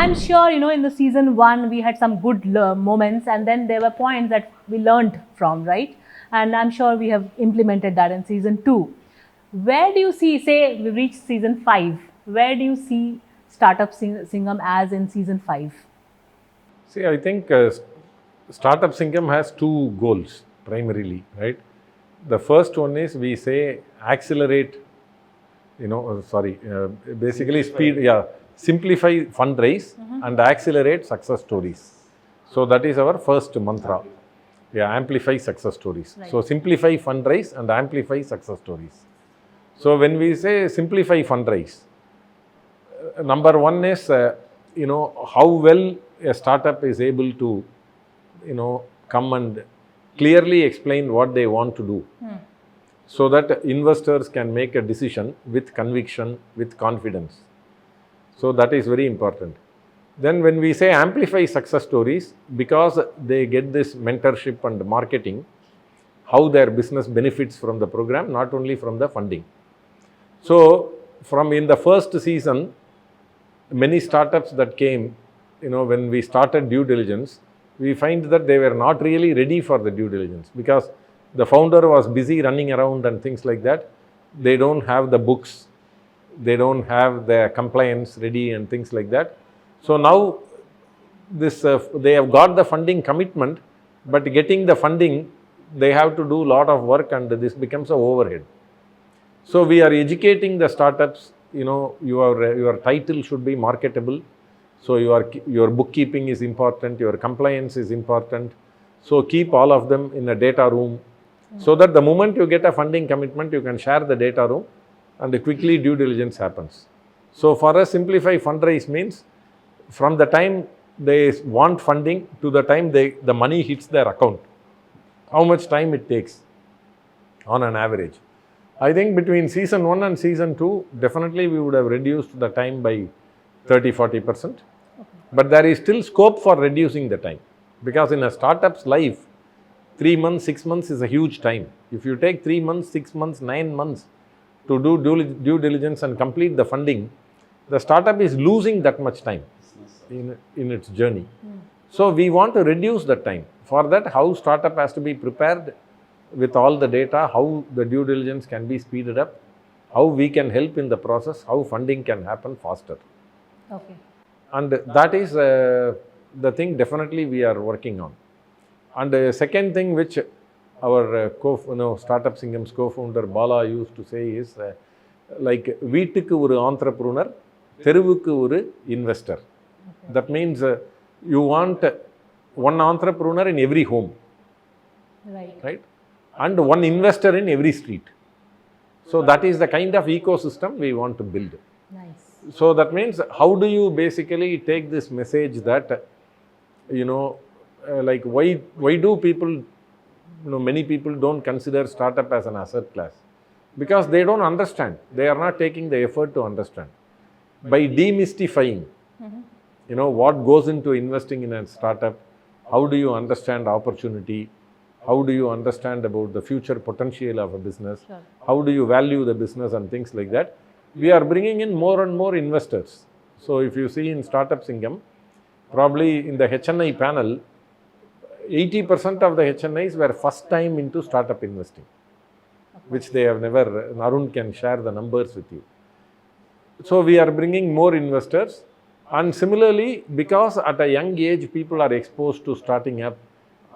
I'm sure, in the season 1, we had some good moments, and then there were points that we learned from, right? And I'm sure we have implemented that in season 2. Where do you see, say we reach season 5, where do you see Startup Singam as in season 5? See, I think Startup Singam has 2 goals primarily, right? The first one is we say accelerate, basically simplify fundraise and accelerate success stories. So that is our first mantra. Amplify success stories. Right. So simplify fundraise and amplify success stories. So when we say simplify fundraise, number 1 is, how well a startup is able to, come and clearly explain what they want to do, so that investors can make a decision with conviction, with confidence. So that is very important. Then when we say amplify success stories, because they get this mentorship and marketing, how their business benefits from the program, not only from the funding. So from in the first season, many startups that came, when we started due diligence, we find that they were not really ready for the due diligence, because the founder was busy running around and things like that. They don't have the books, they don't have the compliance ready and things like that. So now they have got the funding commitment, but getting the funding, they have to do a lot of work, and this becomes an overhead. So we are educating the startups, your title should be marketable. So your bookkeeping is important, your compliance is important. So keep all of them in a data room, so that the moment you get a funding commitment, you can share the data room and quickly due diligence happens. So for us, simplify fundraise means from the time they want funding to the time the money hits their account, how much time it takes on an average. I think between season 1 and season 2, definitely we would have reduced the time by 30-40%. But there is still scope for reducing the time, because in a startup's life, 3 months, 6 months is a huge time. If you take 3 months, 6 months, 9 months to do due diligence and complete the funding, the startup is losing that much time in its journey. So we want to reduce that time. For that, how startup has to be prepared with all the data, how the due diligence can be speeded up, how we can help in the process, how funding can happen faster. Okay. And that is the thing definitely we are working on. And the second thing which our Startup Singam's co-founder Bala used to say is like வீட்டுக்கு ஒரு entrepreneur, தெருவுக்கு ஒரு investor. Okay. That means you want one entrepreneur in every home, right? And one investor in every street. So that is the kind of ecosystem we want to build. Nice. So that means how do you basically take this message that, like why do people, many people don't consider startup as an asset class? Because they don't understand. They are not taking the effort to understand. By demystifying, what goes into investing in a startup, how do you understand opportunity, how do you understand about the future potential of a business, sure, how do you value the business and things like that, we are bringing in more and more investors. So if you see in Startup Singam, probably in the HNI panel, 80% of the HNIs were first time into startup investing, which they have never, Arun can share the numbers with you. So we are bringing more investors, and similarly, because at a young age, people are exposed to starting up,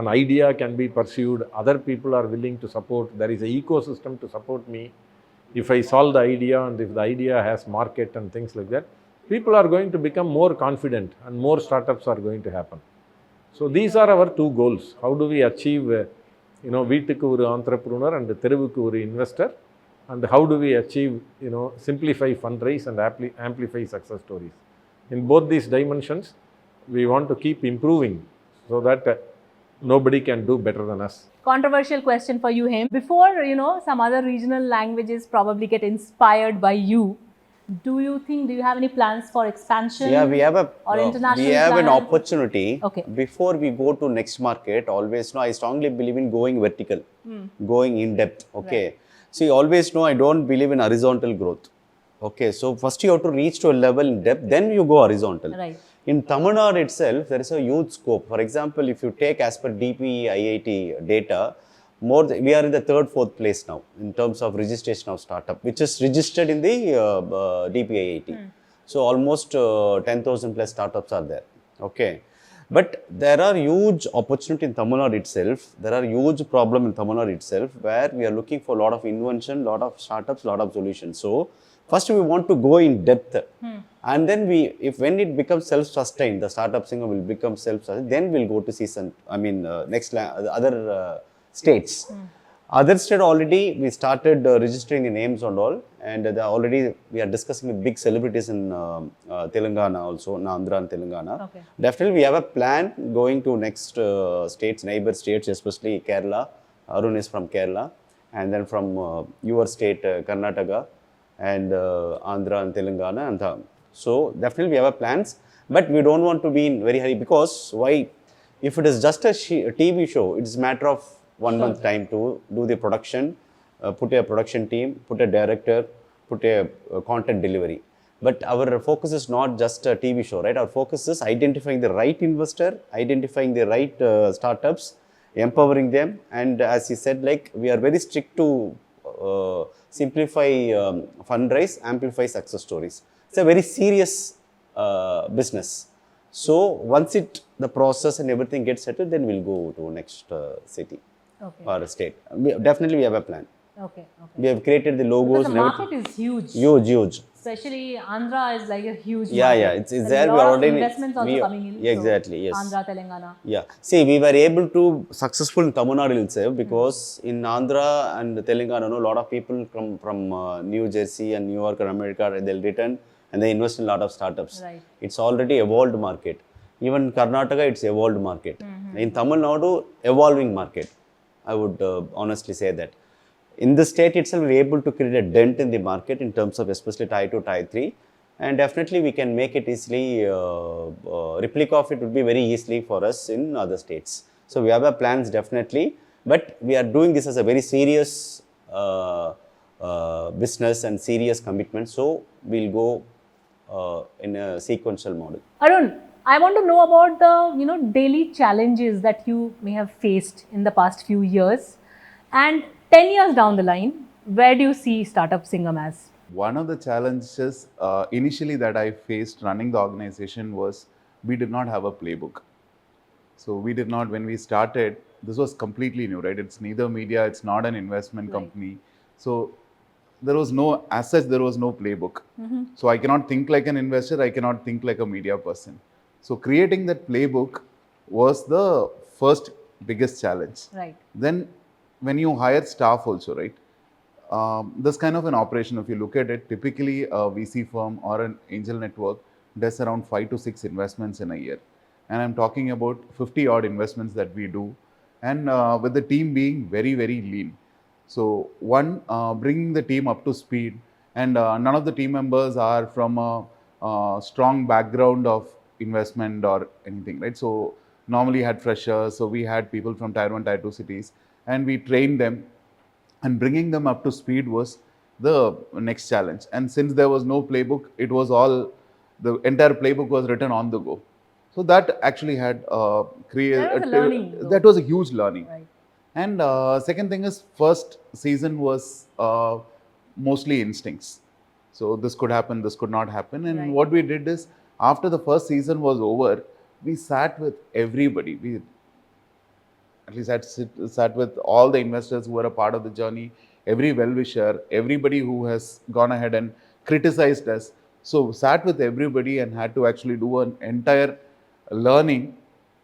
an idea can be pursued, other people are willing to support, there is an ecosystem to support me. If I solve the idea and if the idea has market and things like that, people are going to become more confident and more startups are going to happen. So these are our 2 goals. How do we achieve, வீட்டுக்கு ஒரு entrepreneur and தெருவுக்கு ஒரு investor, and how do we achieve, simplify fundraise and amplify success stories. In both these dimensions, we want to keep improving so that nobody can do better than us. Controversial question for you, Hem. Before, some other regional languages probably get inspired by you, do you have any plans for expansion? Yeah, we have an opportunity. Okay. Before we go to next market, always I strongly believe in going vertical, going in depth. Okay. Right. See, always I don't believe in horizontal growth. Okay. So first you have to reach to a level in depth, then you go horizontal. Right. In Tamil Nadu itself, there is a huge scope. For example, if you take as per DPE IIT data, we are in the third, fourth place now in terms of registration of startup, which is registered in the DPE IIT. So almost 10,000 plus startups are there. Okay. But there are huge opportunity in Tamil Nadu itself. There are huge problem in Tamil Nadu itself where we are looking for a lot of invention, lot of startups, lot of solutions. So first we want to go in depth, and then when it becomes self-sustained, the Startup Singam will become self-sustained. Then we'll go to season. Other states. Other state already we started registering the names and all, and already we are discussing with big celebrities in Telangana also, Andhra and Telangana. Okay. Definitely we have a plan going to next states, neighbor states, especially Kerala. Arun is from Kerala, and then from your state, Karnataka, and Andhra and Telangana. And so definitely we have a plans, but we don't want to be in very hurry, because why? If it is just a TV show, it is a matter of 1 month time to do the production, put a production team, put a director, put a content delivery. But our focus is not just a TV show, right? Our focus is identifying the right investor, identifying the right startups, empowering them. And as he said, like, we are very strict to simplify fundraise, amplify success stories. It's a very serious business. So once the process and everything gets settled, then we'll go to next city. Okay. Or state. Definitely we have a plan. Okay. We have created the logos. Because the market is huge. Huge. Especially Andhra is like a huge Yeah, market. it's there. We are already investments also coming in. Exactly, so yes. Andhra, Telangana. Yeah. See, we were able to successful in Tamil Nadu itself, because in Andhra and Telangana, a lot of people come from New Jersey and New York and America, they'll return and they invest in a lot of startups. Right. It's already evolved market. Even Karnataka, it's evolved market. In Tamil Nadu, evolving market. I would honestly say that. In the state itself, we're able to create a dent in the market in terms of especially Tier 2, Tier 3. And definitely we can make it easily, replica of it would be very easily for us in other states. So we have our plans definitely, but we are doing this as a very serious business and serious commitment. So we'll go in a sequential model. Arun, I want to know about the daily challenges that you may have faced in the past few years, and 10 years down the line, where do you see Startup Singam as? One of the challenges initially that I faced running the organization was we did not have a playbook. So we did not, when we started, this was completely new, right? It's neither media, it's not an investment company. So there was no, as such, there was no playbook. So I cannot think like an investor, I cannot think like a media person. So creating that playbook was the first biggest challenge. Right. Then when you hire staff also, right? This kind of an operation, if you look at it, typically a VC firm or an angel network does around 5 to 6 investments in a year. And I'm talking about 50 odd investments that we do, and with the team being very, very lean. So one, bringing the team up to speed, and none of the team members are from a strong background of investment or anything, right? So normally had freshers, so we had people from Tier 1, Tier 2 cities, and we trained them, and bringing them up to speed was the next challenge. And since there was no playbook, it was all, the entire playbook was written on the go. So that actually had that was a huge learning. Right. And second thing is, first season was mostly instincts. So this could happen, this could not happen. And what we did is, after the first season was over, we sat with everybody. We at least sat with all the investors who were a part of the journey, every well-wisher, everybody who has gone ahead and criticized us. So sat with everybody and had to actually do an entire learning,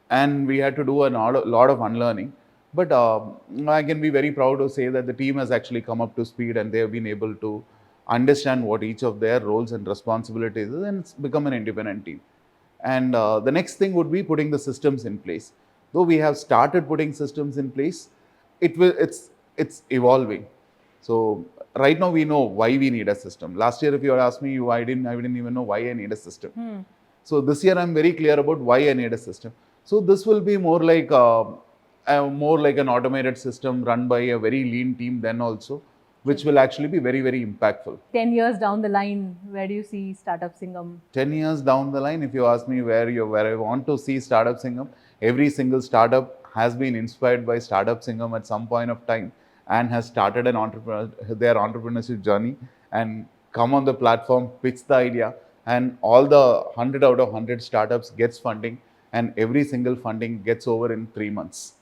and we had to do a lot of unlearning. But I can be very proud to say that the team has actually come up to speed, and they have been able to understand what each of their roles and responsibilities is, and it's become an independent team. And the next thing would be putting the systems in place. Though we have started putting systems in place, it's evolving. So right now we know why we need a system. Last year, if you had asked me, I didn't even know why I need a system. So this year I'm very clear about why I need a system. So this will be more like an automated system run by a very lean team then also, which will actually be very, very impactful. 10 years down the line, where do you see Startup Singam? 10 years down the line, if you ask me where I want to see Startup Singam, every single startup has been inspired by Startup Singam at some point of time and has started their entrepreneurship journey and come on the platform, pitch the idea, and all the 100 out of 100 startups gets funding, and every single funding gets over in 3 months.